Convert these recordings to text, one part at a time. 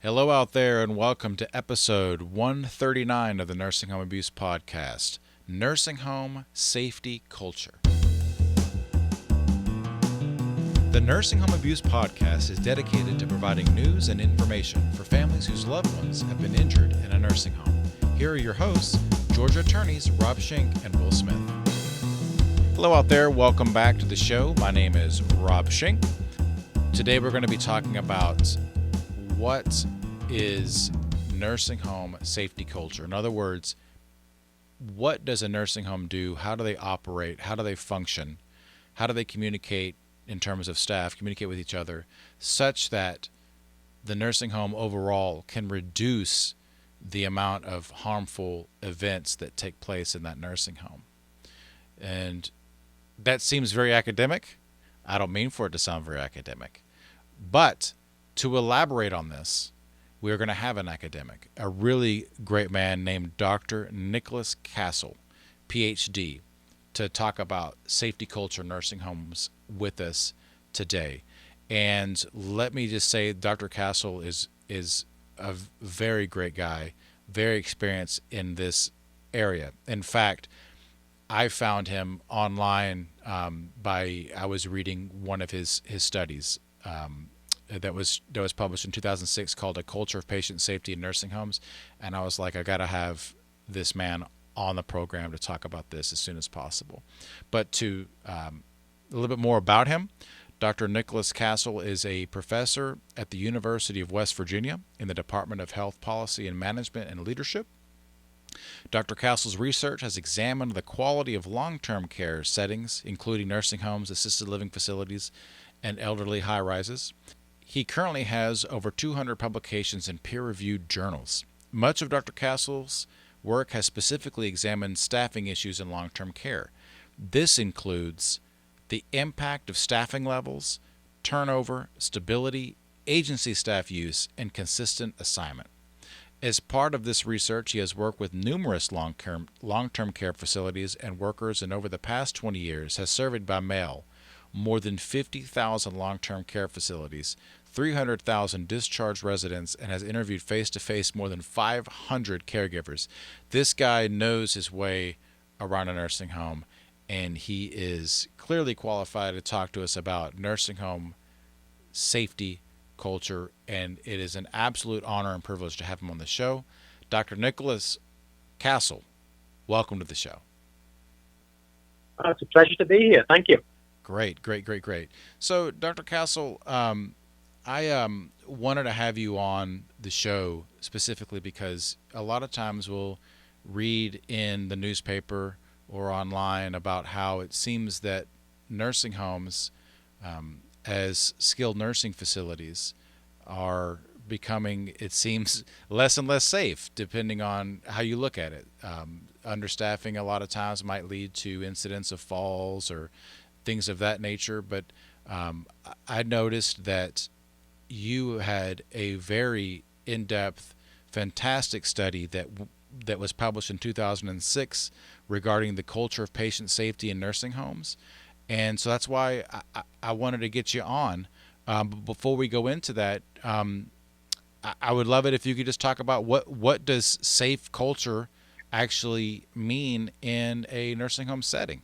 Hello out there, and welcome to episode 139 of the Nursing Home Abuse Podcast, Nursing Home Safety Culture. The Nursing Home Abuse Podcast is dedicated to providing news and information for families whose loved ones have been injured in a nursing home. Here are your hosts, Georgia attorneys Rob Schenk and Will Smith. Hello out there, welcome back to the show. My name is Rob Schenk. Today we're going to be talking about what is nursing home safety culture. In other words, what does a nursing home do? How do they operate? How do they function? How do they communicate in terms of staff, communicate with each other, such that the nursing home overall can reduce the amount of harmful events that take place in that nursing home? And that seems very academic. I don't mean for it to sound very academic. But to elaborate on this, we're going to have an academic, a really great man named Dr. Nicholas Castle, PhD, to talk about safety culture nursing homes with us today. And let me just say, Dr. Castle is a very great guy, very experienced in this area. In fact, I found him online I was reading one of his studies that was published in 2006 called A Culture of Patient Safety in Nursing Homes. And I was like, I got to have this man on the program to talk about this as soon as possible. But to a little bit more about him, Dr. Nicholas Castle is a professor at the University of West Virginia in the Department of Health Policy and Management and Leadership. Dr. Castle's research has examined the quality of long-term care settings, including nursing homes, assisted living facilities, and elderly high-rises. He currently has over 200 publications in peer-reviewed journals. Much of Dr. Castle's work has specifically examined staffing issues in long-term care. This includes the impact of staffing levels, turnover, stability, agency staff use, and consistent assignment. As part of this research, he has worked with numerous long-term care facilities and workers, and over the past 20 years has surveyed by mail more than 50,000 long-term care facilities, 300,000 discharged residents, and has interviewed face-to-face more than 500 caregivers. This guy knows his way around a nursing home, and he is clearly qualified to talk to us about nursing home safety culture, and it is an absolute honor and privilege to have him on the show. Dr. Nicholas Castle, welcome to the show. It's a pleasure to be here. Thank you. Great. So, Dr. Castle, I wanted to have you on the show specifically because a lot of times we'll read in the newspaper or online about how it seems that nursing homes, as skilled nursing facilities, are becoming, it seems, less and less safe depending on how you look at it. Understaffing a lot of times might lead to incidents of falls or things of that nature, but I noticed that you had a very in-depth, fantastic study that was published in 2006 regarding the culture of patient safety in nursing homes. And so that's why I wanted to get you on. But before we go into that, I would love it if you could just talk about what does safe culture actually mean in a nursing home setting?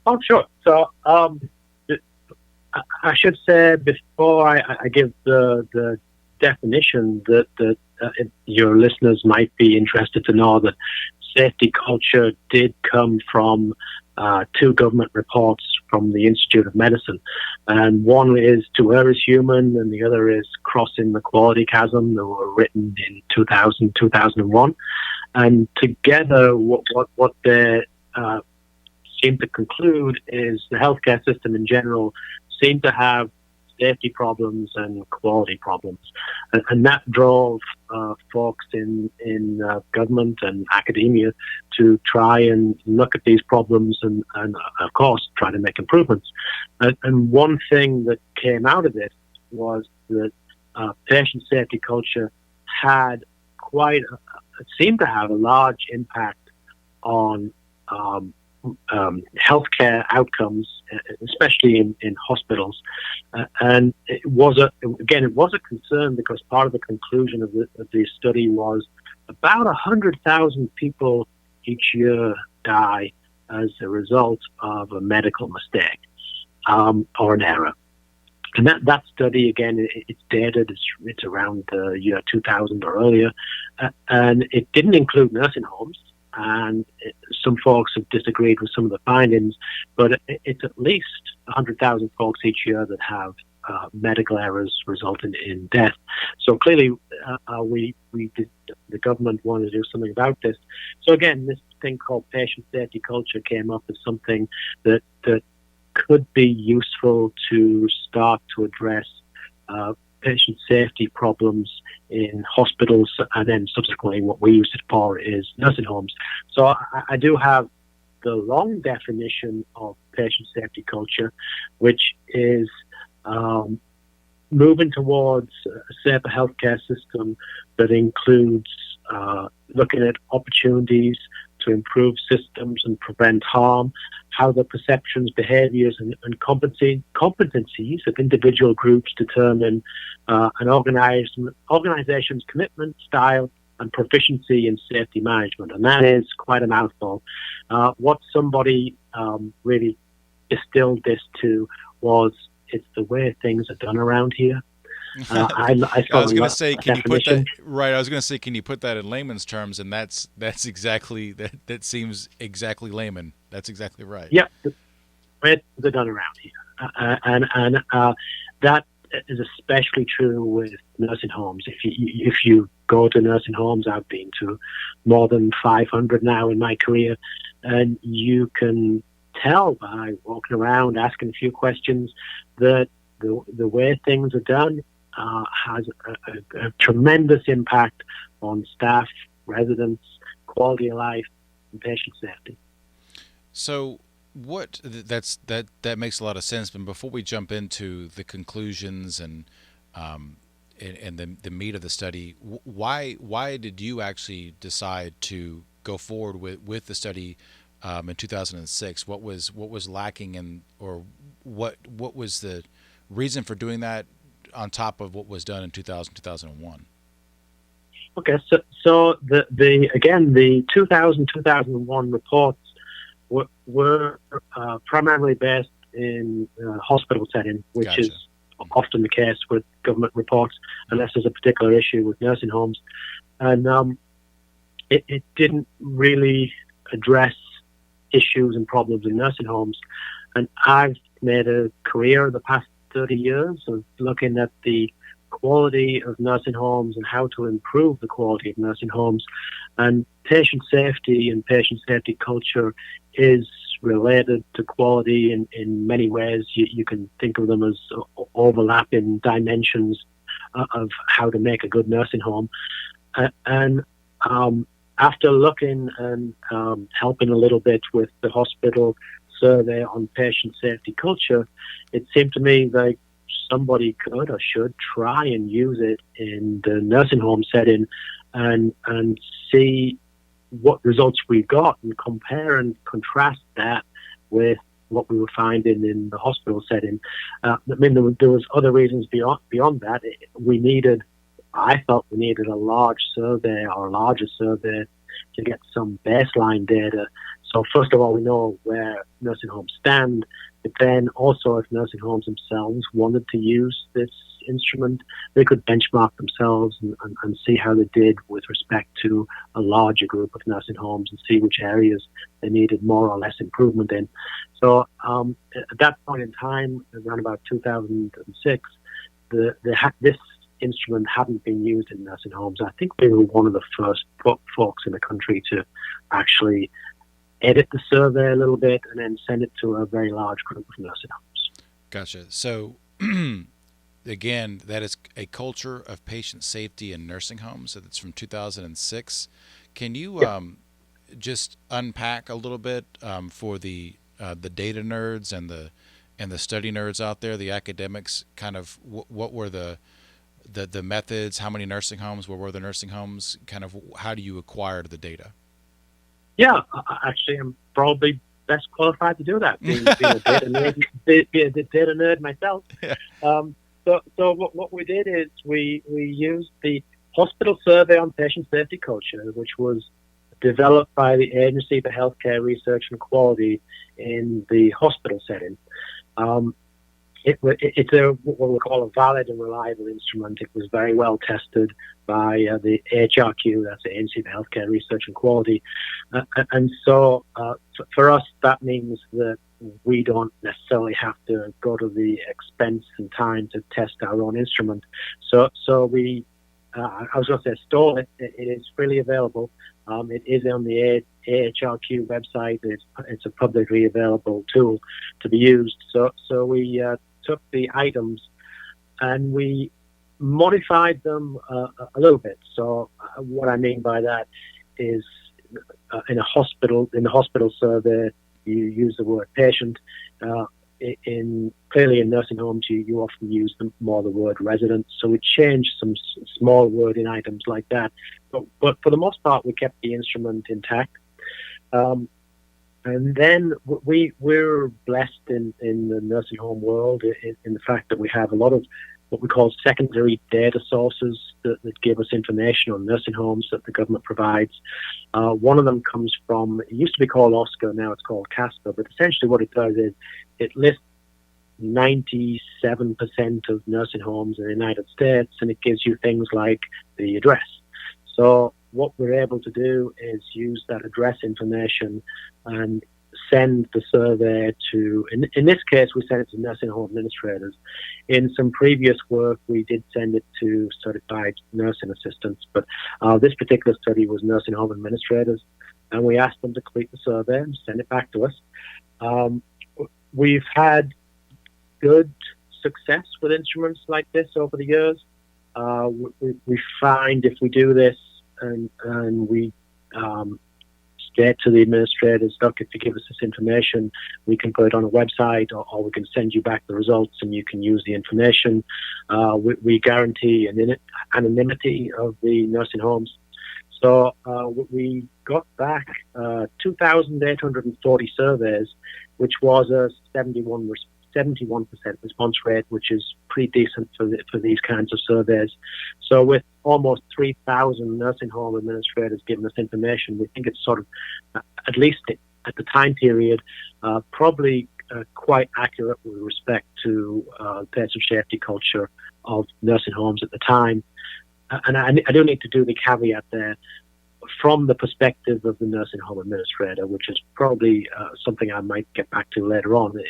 Oh, sure. So I should say before I give the definition that your listeners might be interested to know that safety culture did come from two government reports from the Institute of Medicine. And one is To Err is Human, and the other is Crossing the Quality Chasm. They were written in 2000, 2001. And together, what they seem to conclude is the healthcare system in general seemed to have safety problems and quality problems. And that drove folks in government and academia to try and look at these problems and of course, try to make improvements. And one thing that came out of this was that patient safety culture had it seemed to have a large impact on healthcare outcomes, especially in hospitals. And it was a concern because part of the conclusion of the study was about 100,000 people each year die as a result of a medical mistake or an error. And that study, again, it's dated, it's around the year 2000 or earlier, and it didn't include nursing homes. And some folks have disagreed with some of the findings, but it's at least 100,000 folks each year that have medical errors resulting in death. So clearly, the government wanted to do something about this. So again, this thing called patient safety culture came up as something that could be useful to start to address patient safety problems in hospitals, and then subsequently what we use it for is nursing homes. So I do have the long definition of patient safety culture, which is moving towards a safer healthcare system that includes looking at opportunities to improve systems and prevent harm, how the perceptions, behaviors, and competencies of individual groups determine an organization's commitment, style, and proficiency in safety management. And that is quite a mouthful. What somebody really distilled this to was, it's the way things are done around here. I was going to say, can you put that right? I was going to say, can you put that in layman's terms? And that's exactly that seems exactly layman. That's exactly right. Yeah, the way they're done around here, and that is especially true with nursing homes. If you go to nursing homes, I've been to more than 500 now in my career, and you can tell by walking around, asking a few questions, that the way things are done has a tremendous impact on staff, residents, quality of life, and patient safety. So that makes a lot of sense. But before we jump into the conclusions and the meat of the study, why did you actually decide to go forward with the study in 2006? What was lacking or what was the reason for doing that on top of what was done in 2001? Okay, so the 2001 reports were primarily based in hospital setting, which Gotcha. is often the case with government reports, unless there's a particular issue with nursing homes. And it didn't really address issues and problems in nursing homes. And I've made a career the past 30 years of looking at the quality of nursing homes and how to improve the quality of nursing homes. And patient safety and patient safety culture is related to quality in many ways. You can think of them as overlapping dimensions of how to make a good nursing home. And after looking and helping a little bit with the hospital survey on patient safety culture, it seemed to me like somebody could or should try and use it in the nursing home setting and see what results we got and compare and contrast that with what we were finding in the hospital setting. I mean, there was other reasons beyond that. I felt we needed a large survey or a larger survey to get some baseline data. So first of all, we know where nursing homes stand, but then also if nursing homes themselves wanted to use this instrument, they could benchmark themselves and see how they did with respect to a larger group of nursing homes and see which areas they needed more or less improvement in. So at that point in time, around about 2006, this instrument hadn't been used in nursing homes. I think we were one of the first folks in the country to actually edit the survey a little bit and then send it to a very large group of nursing homes. Gotcha. So again, that is a culture of patient safety in nursing homes. So that's from 2006. Can you just unpack a little bit for the data nerds and the study nerds out there, the academics, kind of what were the methods, how many nursing homes, where were the nursing homes, kind of how do you acquire the data? Yeah, actually, I'm probably best qualified to do that, being a data nerd myself. Yeah. So what we did is we used the hospital survey on patient safety culture, which was developed by the Agency for Healthcare Research and Quality in the hospital setting. It's what we call a valid and reliable instrument. It was very well tested by the HRQ, that's the Agency for Healthcare Research and Quality. And so for us, that means that we don't necessarily have to go to the expense and time to test our own instrument. So we, I was going to say stole it. It is freely available. It is on the AHRQ website. It's a publicly available tool to be used. So we took the items and we modified them a little bit. So what I mean by that is in the hospital survey, you use the word patient. Clearly in nursing homes, you often use the word resident. So we changed some small wording items like that. But for the most part, we kept the instrument intact. And then we're blessed in the nursing home world in the fact that we have a lot of what we call secondary data sources that give us information on nursing homes that the government provides. One of them comes from, it used to be called OSCA, now it's called CASPA, but essentially what it does is it lists 97% of nursing homes in the United States, and it gives you things like the address. So what we're able to do is use that address information and send the survey to, in this case, we sent it to nursing home administrators. In some previous work, we did send it to certified nursing assistants, but this particular study was nursing home administrators, and we asked them to complete the survey and send it back to us. We've had good success with instruments like this over the years. We find if we do this and we state to the administrators, look, if you give us this information, we can put it on a website or we can send you back the results and you can use the information. We guarantee anonymity of the nursing homes. So we got back 2,840 surveys, which was a 71% response rate, which is pretty decent for these kinds of surveys. So with almost 3,000 nursing home administrators giving us information, we think it's sort of, at least at the time period, probably quite accurate with respect to patient safety culture of nursing homes at the time. And I do need to do the caveat there. From the perspective of the nursing home administrator, which is probably something I might get back to later on,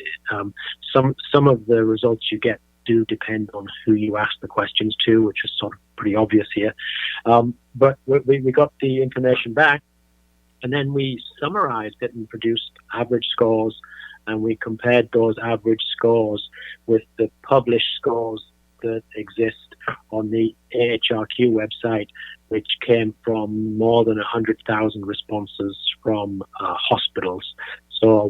some of the results you get do depend on who you ask the questions to, which is sort of pretty obvious here. But we got the information back, and then we summarized it and produced average scores, and we compared those average scores with the published scores that exist on the AHRQ website, which came from more than 100,000 responses from hospitals. So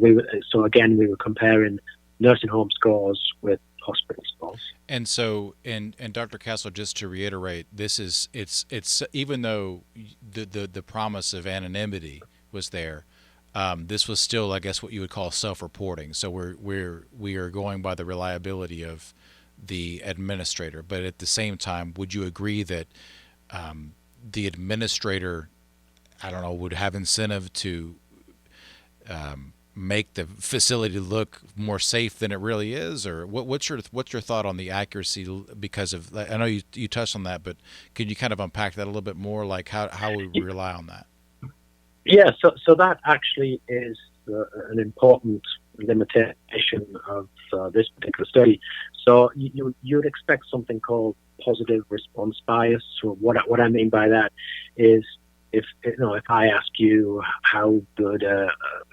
again, we were comparing nursing home scores with hospital scores. And so, and Dr. Castle, just to reiterate, it's even though the promise of anonymity was there, this was still, I guess, what you would call self-reporting. So we are going by the reliability of the administrator, but at the same time, would you agree that the administrator, I don't know, would have incentive to make the facility look more safe than it really is, or what's your thought on the accuracy? Because of, I know you touched on that, but could you kind of unpack that a little bit more? Like how would we rely on that? Yeah, so that actually is an important limitation of this particular study. So you would expect something called positive response bias. So what I mean by that is if I ask you how good a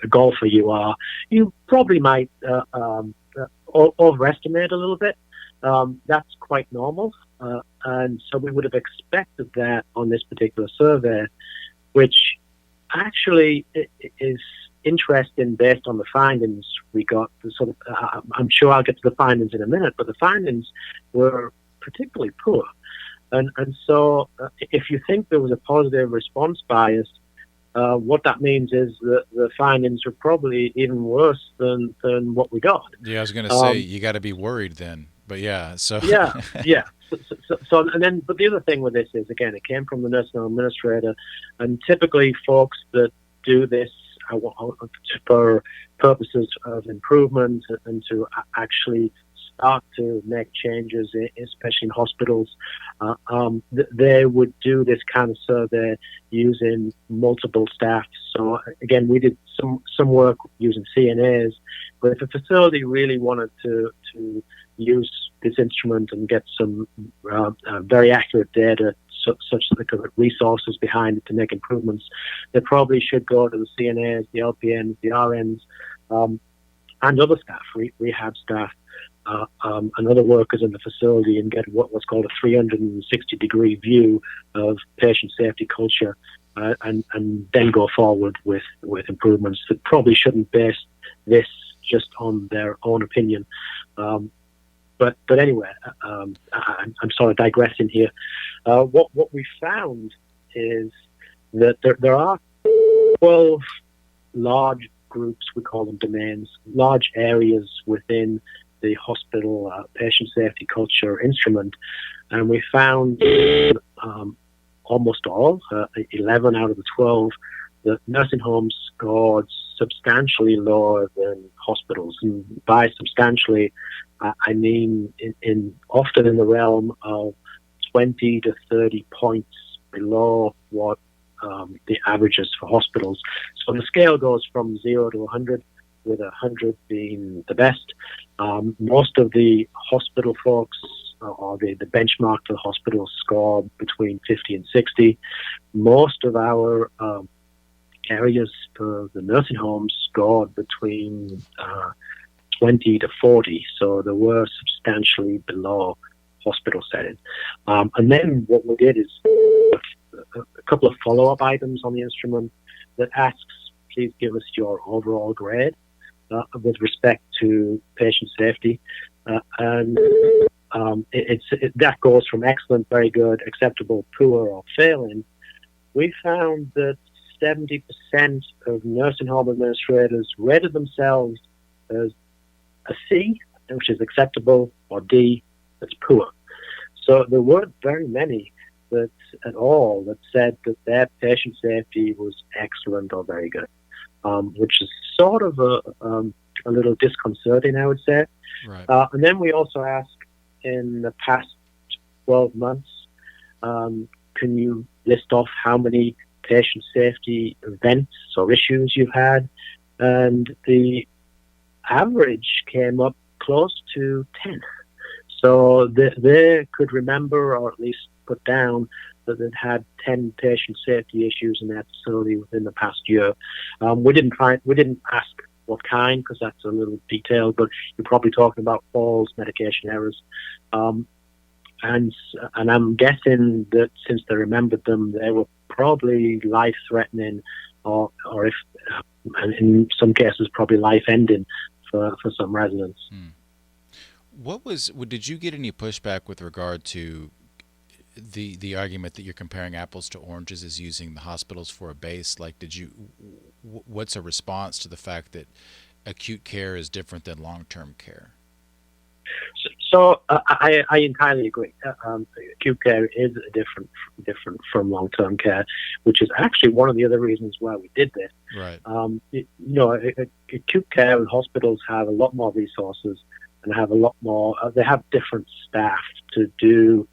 golfer you are, you probably might overestimate a little bit. That's quite normal, and so we would have expected that on this particular survey, which actually is interesting based on the findings we got. I'm sure I'll get to the findings in a minute, but the findings were particularly poor. And so if you think there was a positive response bias, What that means is that the findings are probably even worse than what we got. Yeah, I was going to say Um, you got to be worried then. But yeah, so yeah, yeah. And then, but the other thing with this is, again, it came from the nursing home administrator, and typically folks that do this for purposes of improvement and to actually start to make changes, especially in hospitals, they would do this kind of survey using multiple staff. So again, we did some work using CNAs, but if a facility really wanted to use this instrument and get some very accurate data such that they could put resources behind it to make improvements, they probably should go to the CNAs, the LPNs, the RNs, and other staff, rehab staff, and other workers in the facility, and get what's called a 360-degree view of patient safety culture, and then go forward with improvements that probably shouldn't base this just on their own opinion. But anyway, I'm sort of digressing here. What we found is that there are 12 large groups, we call them domains, large areas within the hospital patient safety culture instrument, and we found almost all, 11 out of the 12, that nursing homes scored substantially lower than hospitals. And by substantially, I mean often in the realm of 20 to 30 points below what the averages for hospitals. So the scale goes from 0 to 100, with 100 being the best. Most of the hospital folks, or the benchmark for the hospitals, score between 50 and 60. Most of our areas for the nursing homes scored between 20 to 40, so they were substantially below hospital setting. And then what we did is a couple of follow-up items on the instrument that asks, please give us your overall grade with respect to patient safety. And that goes from excellent, very good, acceptable, poor, or failing. We found that 70% of nursing home administrators rated themselves as a C, which is acceptable, or D, that's poor. So there weren't very many that said that their patient safety was excellent or very good, which is sort of a little disconcerting, I would say. right. And then we also asked, in the past 12 months, can you list off how many patient safety events or issues you've had? And the average came up close to 10. So they could remember, or at least put down, that they'd had 10 patient safety issues in their facility within the past year. We didn't ask what kind, because that's a little detailed, but you're probably talking about falls, medication errors. And I'm guessing that since they remembered them, they were probably life-threatening, or if, and in some cases, probably life-ending for some residents. Did you get any pushback with regard to the argument that you're comparing apples to oranges as using the hospitals for a base? Like, what's a response to the fact that acute care is different than long-term care? So I entirely agree. Acute care is different from long-term care, which is actually one of the other reasons why we did this. Right. Acute care and hospitals have a lot more resources and have a lot more. They have different staff to do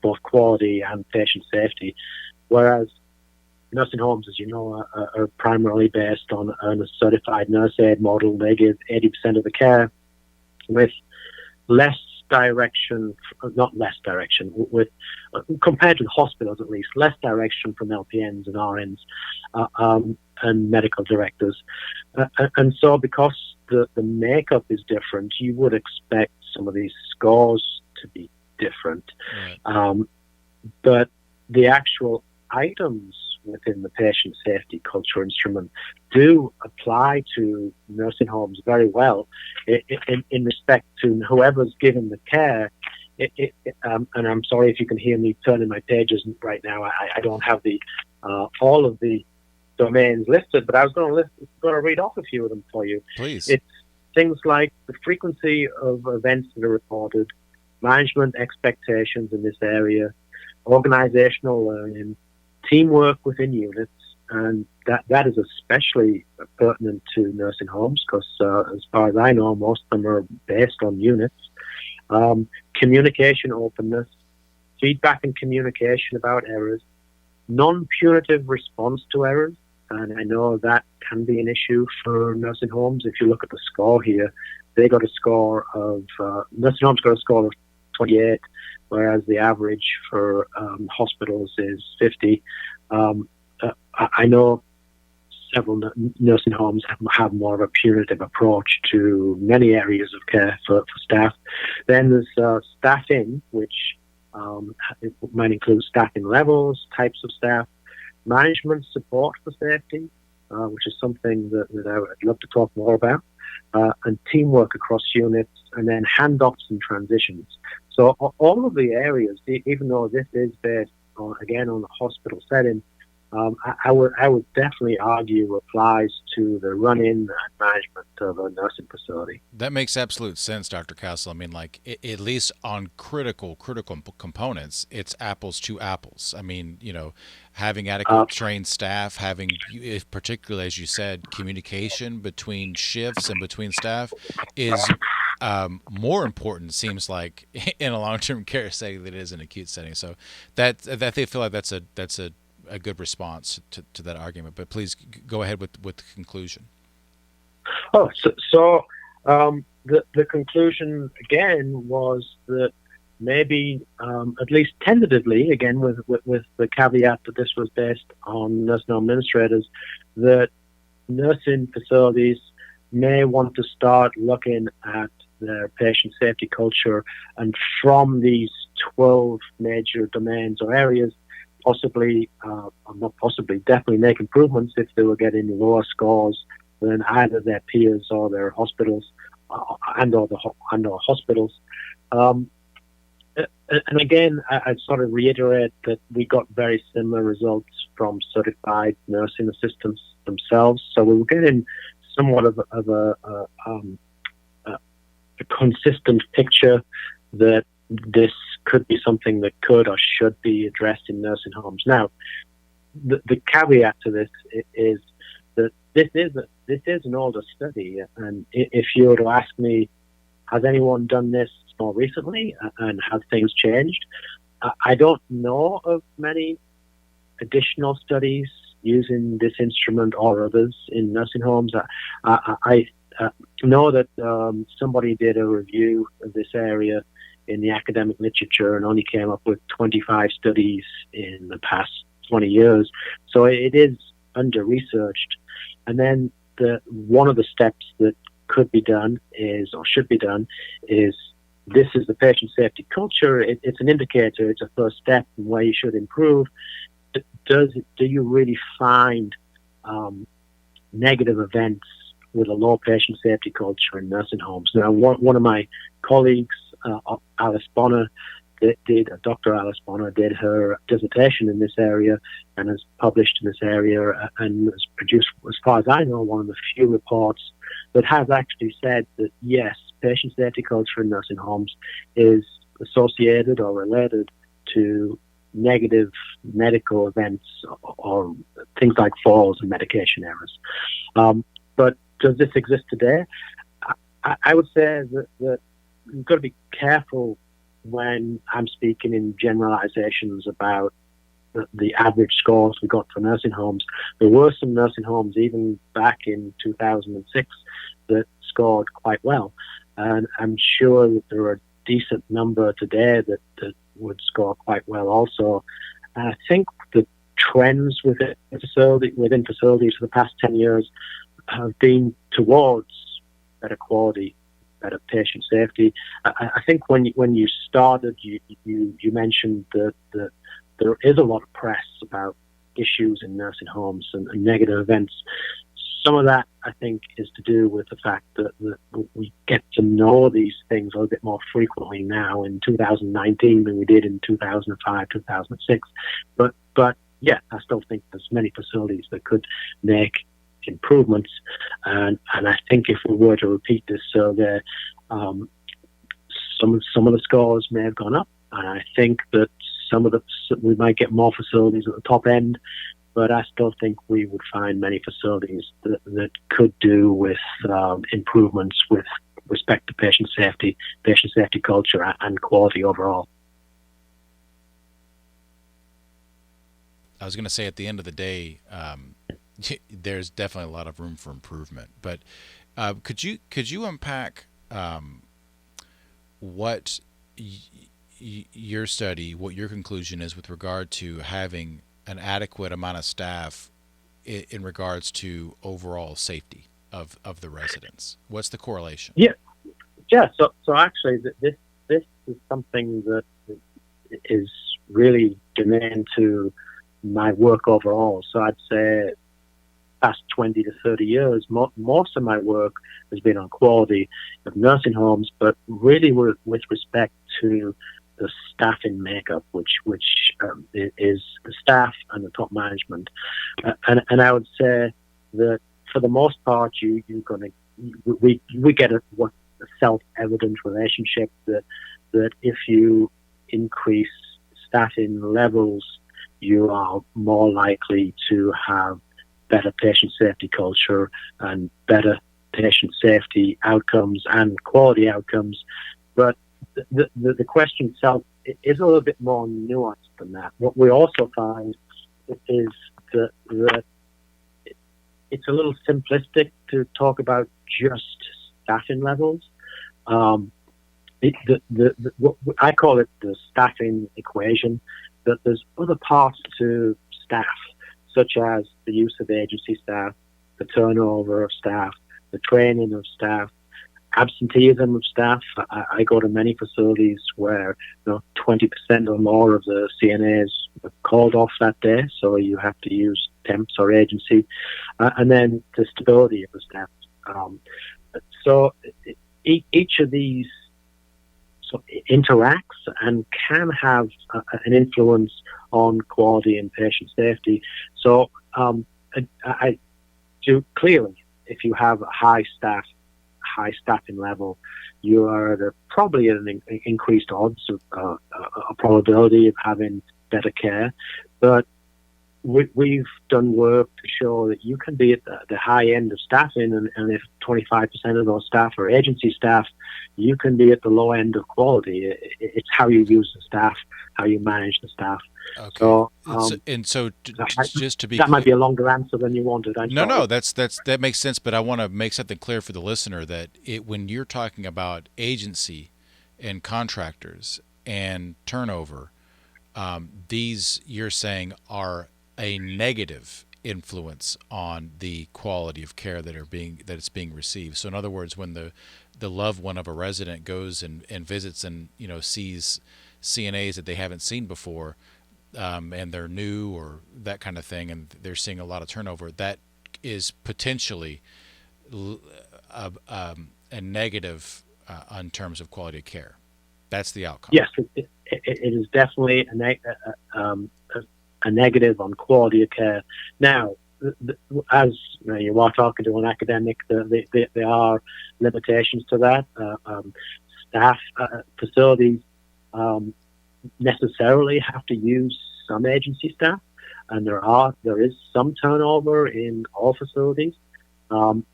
both quality and patient safety, whereas nursing homes, as you know, are primarily based on a certified nurse aide model. They give 80% of the care, with less direction, not less direction, with compared to the hospitals at least, less direction from LPNs and RNs and medical directors. And so because the makeup is different, you would expect some of these scores to be different. Right. But the actual items within the patient safety culture instrument do apply to nursing homes very well in respect to whoever's given the care. And I'm sorry if you can hear me turning my pages right now. I don't have all of the domains listed, but I was going to read off a few of them for you. Please. It's things like the frequency of events that are reported, management expectations in this area, organizational learning, teamwork within units, and that is especially pertinent to nursing homes because, as far as I know, most of them are based on units. Communication openness, feedback and communication about errors, non-punitive response to errors, and I know that can be an issue for nursing homes. If you look at the score here, they got a score of, nursing homes got a score of 28, whereas the average for hospitals is 50. I know several nursing homes have more of a punitive approach to many areas of care for staff. Then there's staffing, which it might include staffing levels, types of staff, management support for safety, which is something that I'd love to talk more about, and teamwork across units, and then handoffs and transitions. So all of the areas, even though this is based on, again, on the hospital setting, I would definitely argue applies to the run-in and management of a nursing facility. That makes absolute sense, Dr. Castle. I mean, like, at least on critical components, it's apples to apples. I mean, having adequate trained staff, having, particularly as you said, communication between shifts and between staff is more important, seems like, in a long-term care setting than it is in an acute setting. So that they feel like that's a good response to that argument. But please go ahead with the conclusion. So the conclusion again was that maybe, at least tentatively, again with the caveat that this was based on nursing home administrators, that nursing facilities may want to start looking at their patient safety culture, and from these 12 major domains or areas, definitely make improvements if they were getting lower scores than either their peers or their hospitals, and/or hospitals. And again, I'd sort of reiterate that we got very similar results from certified nursing assistants themselves. So we were getting somewhat of a consistent picture that this could be something that could or should be addressed in nursing homes. Now, the caveat to this is that this is an older study, and if you were to ask me, has anyone done this more recently, and have things changed? I don't know of many additional studies using this instrument or others in nursing homes. I know that somebody did a review of this area in the academic literature and only came up with 25 studies in the past 20 years. So it is under-researched. And then one of the steps that could be done is, or should be done, is this is the patient safety culture. It's an indicator. It's a first step in where you should improve. Do you really find negative events with a low patient safety culture in nursing homes? Now, one of my colleagues, Alice Bonner, Dr. Alice Bonner did her dissertation in this area and has published in this area and has produced, as far as I know, one of the few reports that has actually said that, yes, patient safety culture in nursing homes is associated or related to negative medical events or things like falls and medication errors. But does this exist today? I would say that you've got to be careful when I'm speaking in generalizations about the average scores we got for nursing homes. There were some nursing homes even back in 2006 that scored quite well. And I'm sure that there are a decent number today that would score quite well also. And I think the trends within facilities for the past 10 years have been towards better quality, better patient safety. I think when you started, you mentioned that there is a lot of press about issues in nursing homes and negative events. Some of that, I think, is to do with the fact that we get to know these things a little bit more frequently now in 2019 than we did in 2005, 2006. But I still think there's many facilities that could make improvements, and I think if we were to repeat this survey, some of the scores may have gone up, and I think that we might get more facilities at the top end, but I still think we would find many facilities that could do with improvements with respect to patient safety culture, and quality overall. I was going to say, at the end of the day, there's definitely a lot of room for improvement. But could you unpack what your study, what your conclusion is with regard to having an adequate amount of staff in regards to overall safety of the residents? What's the correlation? So actually, this is something that is really germane to my work overall. So I'd say past 20 to 30 years, most of my work has been on quality of nursing homes, but really with respect to the staffing makeup, which is the staff and the top management. And I would say that for the most part, we get a self-evident relationship that if you increase staffing levels, you are more likely to have better patient safety culture and better patient safety outcomes and quality outcomes. But the question itself is a little bit more nuanced than that. What we also find is that it's a little simplistic to talk about just staffing levels. What I call it the staffing equation, that there's other parts to staff, such as the use of agency staff, the turnover of staff, the training of staff, absenteeism of staff. I go to many facilities where 20% or more of the CNAs are called off that day, so you have to use temps or agency, and then the stability of the staff. So each of these interacts and can have an influence on quality and patient safety. So I do clearly, if you have a high staffing level, you are probably at an increased odds of a probability of having better care. But we've done work to show that you can be at the high end of staffing, and if 25% of those staff are agency staff, you can be at the low end of quality. It's how you use the staff, how you manage the staff. Okay. So, just to be that might be a longer answer than you wanted. No, that makes sense. But I want to make something clear for the listener that when you're talking about agency and contractors and turnover, these you're saying are a negative influence on the quality of care that it's being received. So in other words, when the loved one of a resident goes and visits and sees CNAs that they haven't seen before, and they're new or that kind of thing, and they're seeing a lot of turnover, that is potentially a negative in terms of quality of care. That's the outcome. Yes, it is definitely a negative on quality of care. Now, as you are talking to an academic, there are limitations to that. Staff facilities necessarily have to use some agency staff, and there is some turnover in all facilities.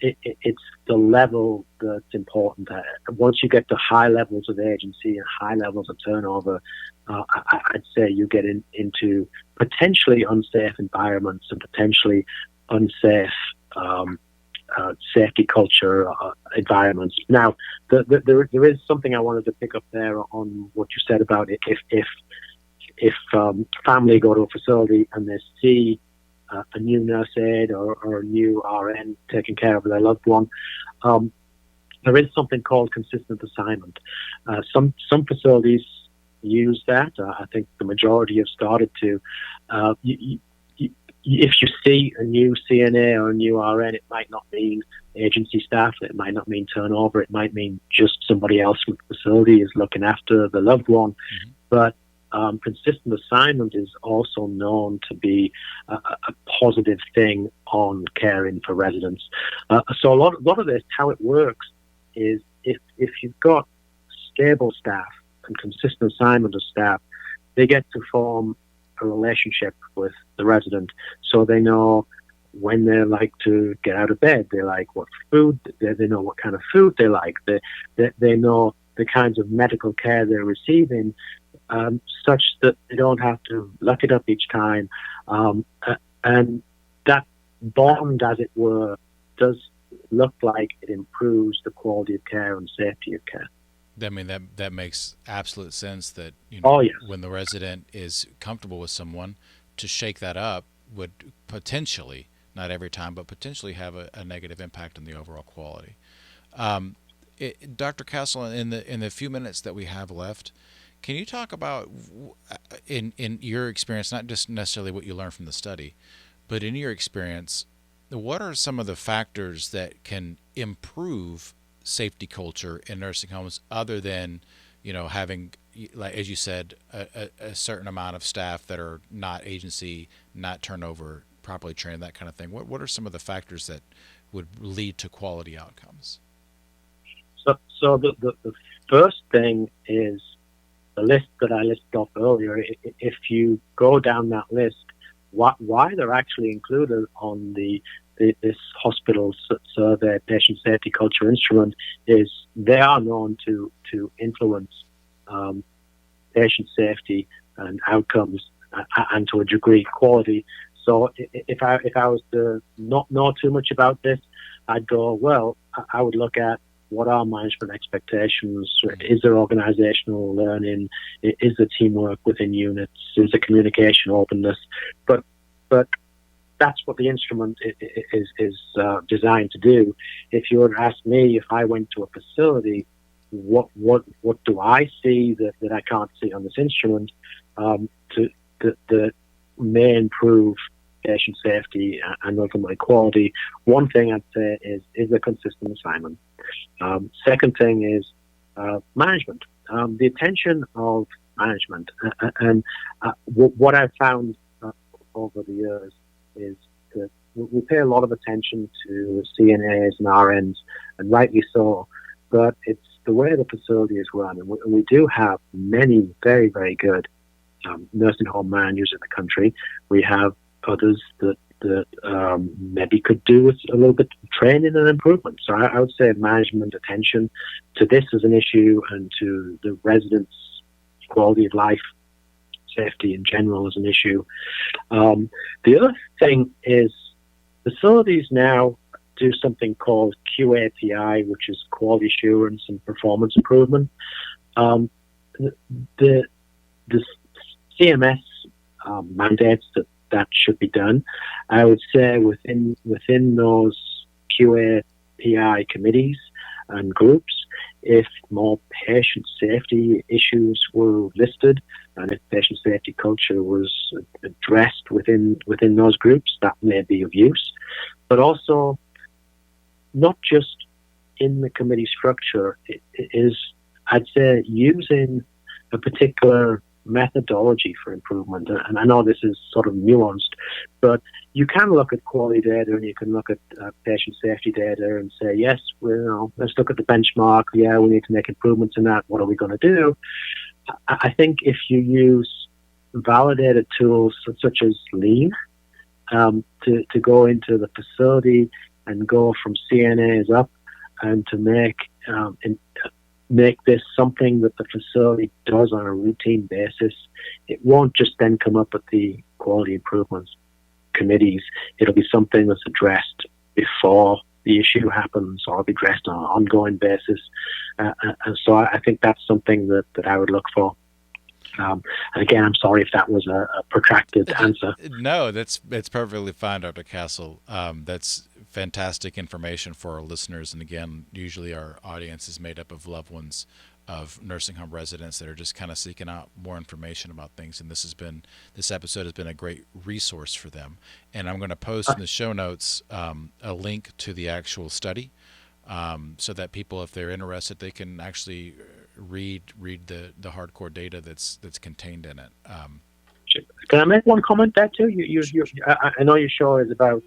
It's the level that's important. Once you get to high levels of agency and high levels of turnover, I'd say you get into potentially unsafe environments and potentially unsafe safety culture environments. Now, there is something I wanted to pick up there on what you said about it. If family go to a facility and they see a new nurse aide or a new RN taking care of their loved one, there is something called consistent assignment. Some facilities use that. I think the majority have started to. If you see a new CNA or a new RN, it might not mean agency staff, it might not mean turnover, it might mean just somebody else with the facility is looking after the loved one. Mm-hmm. But consistent assignment is also known to be a positive thing on caring for residents. So a lot of this, how it works is if you've got stable staff and consistent assignment of staff, they get to form a relationship with the resident, so they know when they like to get out of bed, they like what food, they know what kind of food they like, they know the kinds of medical care they're receiving, such that they don't have to look it up each time. And that bond, as it were, does look like it improves the quality of care and safety of care. I mean, that makes absolute sense that, yes. When the resident is comfortable with someone, to shake that up would potentially, not every time, but potentially have a negative impact on the overall quality. Dr. Castle, in the few minutes that we have left, can you talk about, in your experience, not just necessarily what you learned from the study, but in your experience, what are some of the factors that can improve safety culture in nursing homes, other than having, like as you said, a certain amount of staff that are not agency, not turnover, properly trained, that kind of thing? What are some of the factors that would lead to quality outcomes? So the first thing is the list that I listed off earlier. If you go down that list, why they're actually included on this hospital survey patient safety culture instrument is they are known to influence patient safety and outcomes, and to a degree quality. So if I was to not know too much about this, I'd go, well, I would look at what are management expectations? Is there organizational learning? Is there teamwork within units? Is there communication openness? But that's what the instrument is designed to do. If you were to ask me, if I went to a facility, what do I see that I can't see on this instrument that may improve patient safety and ultimately quality? One thing I'd say is a consistent assignment. Second thing is management, the attention of management. And what I've found over the years is that we pay a lot of attention to CNAs and RNs, and rightly so, but it's the way the facility is run. And we do have many very, very good nursing home managers in the country. We have others that maybe could do with a little bit of training and improvement. So I would say management attention to this as an issue, and to the residents' quality of life, safety in general as an issue. The other thing is facilities now do something called QAPI, which is quality assurance and performance improvement. The CMS mandates that should be done. I would say within those QAPI committees and groups, if more patient safety issues were listed, and if patient safety culture was addressed within those groups, that may be of use. But also, not just in the committee structure, it is, I'd say, using a particular methodology for improvement. And I know this is sort of nuanced, but you can look at quality data and you can look at patient safety data and say, yes, let's look at the benchmark. Yeah, we need to make improvements in that. What are we going to do? I think if you use validated tools such as Lean to go into the facility and go from CNAs up, and to make this something that the facility does on a routine basis, it won't just then come up at the quality improvements committees. It'll be something that's addressed before the issue happens, or be addressed on an ongoing basis. And so I think that's something that I would look for. And again, I'm sorry if that was a protracted answer. No, that's perfectly fine, Dr. Castle. That's fantastic information for our listeners. And again, usually our audience is made up of loved ones of nursing home residents that are just kind of seeking out more information about things. And this episode has been a great resource for them. And I'm going to post in the show notes a link to the actual study so that people, if they're interested, they can actually read the hardcore data that's contained in it. Can I make one comment there too? I know your show is about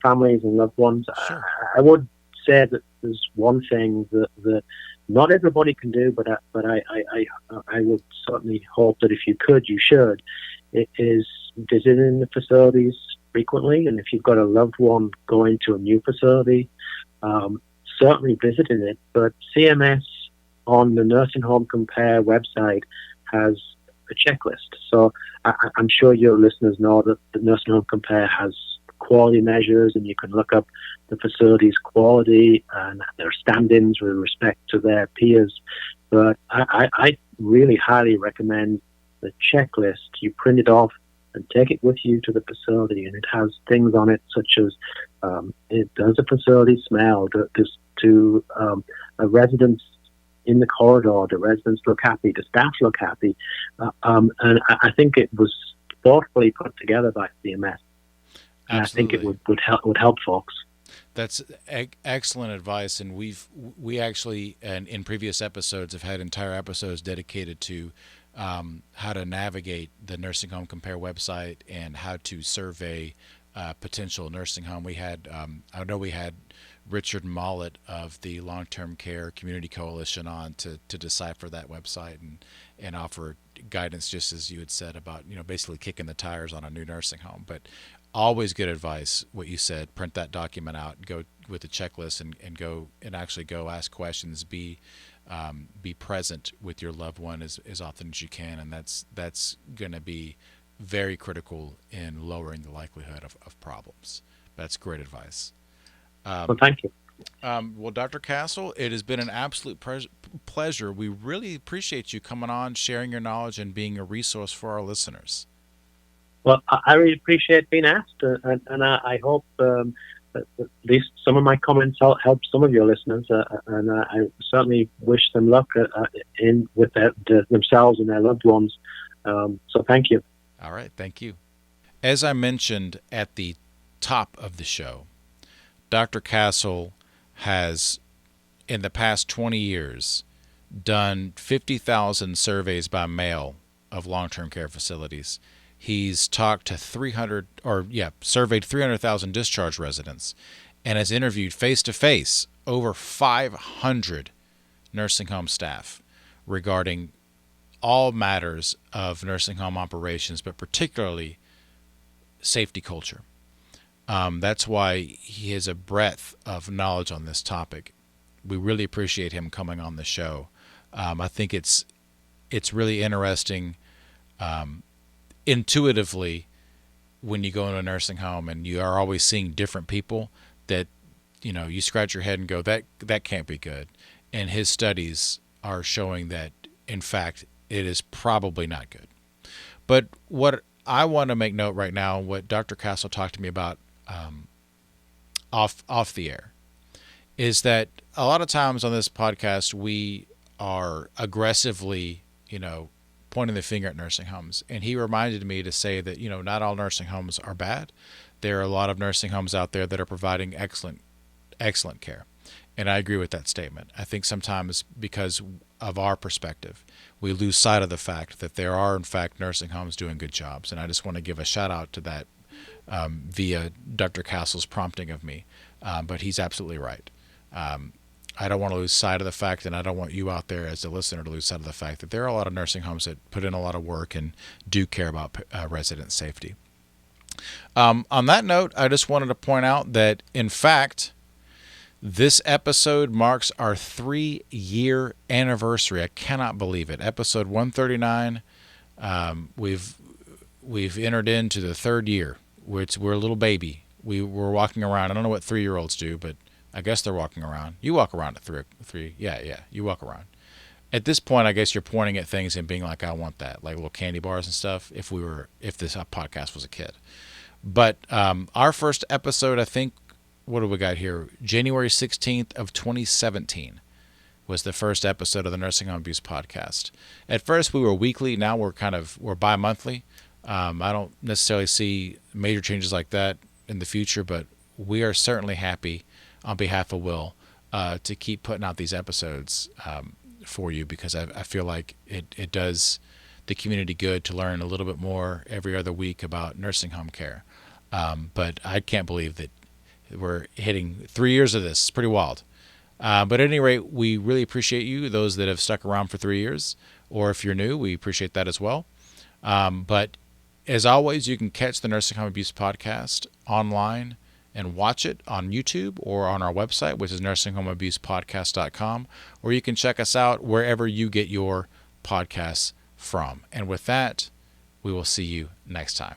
families and loved ones. Sure. I would say that there's one thing that not everybody can do, but I would certainly hope that if you could, you should. It is visiting the facilities frequently, and if you've got a loved one going to a new facility, certainly visiting it. But CMS on the Nursing Home Compare website has a checklist. So I'm sure your listeners know that the Nursing Home Compare has quality measures, and you can look up the facility's quality and their standings with respect to their peers. But I really highly recommend the checklist. You print it off and take it with you to the facility, and it has things on it such as does the facility smell? Do a residents in the corridor, the residents look happy, the staff look happy, and I think it was thoughtfully put together by CMS. And Absolutely. I think it would help folks. That's excellent advice, and we actually, and in previous episodes, have had entire episodes dedicated to how to navigate the Nursing Home Compare website and how to survey potential nursing home. We had, I know we had Richard Mollett of the Long-Term Care Community Coalition on to decipher that website and offer guidance, just as you had said about, basically kicking the tires on a new nursing home. But always good advice, what you said. Print that document out, go with the checklist, and go and actually go ask questions. Be present with your loved one as often as you can, and that's going to be very critical in lowering the likelihood of problems. That's great advice. Well, thank you. Well, Dr. Castle, it has been an absolute pleasure. We really appreciate you coming on, sharing your knowledge, and being a resource for our listeners. Well, I really appreciate being asked, and I hope that at least some of my comments help some of your listeners, and I certainly wish them luck with themselves and their loved ones. So thank you. All right, thank you. As I mentioned at the top of the show, Dr. Castle has, in the past 20 years, done 50,000 surveys by mail of long-term care facilities. He's talked to surveyed 300,000 discharge residents, and has interviewed face-to-face over 500 nursing home staff regarding all matters of nursing home operations, but particularly safety culture. That's why he has a breadth of knowledge on this topic. We really appreciate him coming on the show. I think it's really interesting intuitively when you go into a nursing home and you are always seeing different people that, you scratch your head and go, that can't be good. And his studies are showing that, in fact, it is probably not good. But what I want to make note right now, what Dr. Castle talked to me about off the air, is that a lot of times on this podcast we are aggressively, pointing the finger at nursing homes. And he reminded me to say that, not all nursing homes are bad. There are a lot of nursing homes out there that are providing excellent care. And I agree with that statement. I think sometimes because of our perspective, we lose sight of the fact that there are, in fact, nursing homes doing good jobs. And I just want to give a shout out to that via Dr. Castle's prompting of me. But he's absolutely right. I don't want to lose sight of the fact, and I don't want you out there as a listener to lose sight of the fact that there are a lot of nursing homes that put in a lot of work and do care about resident safety. On that note, I just wanted to point out that, in fact, this episode marks our 3-year anniversary. I cannot believe it. Episode 139. We've entered into the 3rd year. We're a little baby. We're walking around. I don't know what 3-year-olds do, but I guess they're walking around. You walk around at three. Yeah. You walk around. At this point, I guess you're pointing at things and being like, I want that, like little candy bars and stuff. If this podcast was a kid. But our first episode, I think, what do we got here? January 16th of 2017 was the first episode of the Nursing Home Abuse Podcast. At first, we were weekly. Now we're bi-monthly. I don't necessarily see major changes like that in the future, but we are certainly happy on behalf of Will to keep putting out these episodes for you, because I feel like it does the community good to learn a little bit more every other week about nursing home care. But I can't believe that we're hitting 3 years of this. It's pretty wild. But at any rate, we really appreciate you, those that have stuck around for 3 years, or if you're new, we appreciate that as well. But as always, you can catch the Nursing Home Abuse Podcast online and watch it on YouTube or on our website, which is nursinghomeabusepodcast.com, or you can check us out wherever you get your podcasts from. And with that, we will see you next time.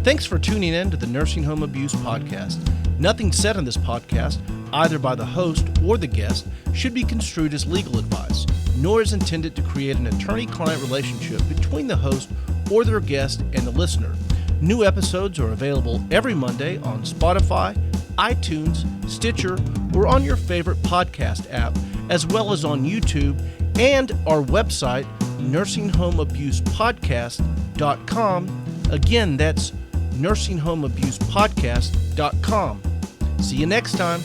Thanks for tuning in to the Nursing Home Abuse Podcast. Nothing said on this podcast, either by the host or the guest, should be construed as legal advice, nor is intended to create an attorney-client relationship between the host or their guest and the listener. New episodes are available every Monday on Spotify, iTunes, Stitcher, or on your favorite podcast app, as well as on YouTube and our website, nursinghomeabusepodcast.com. Again, that's nursinghomeabusepodcast.com. See you next time.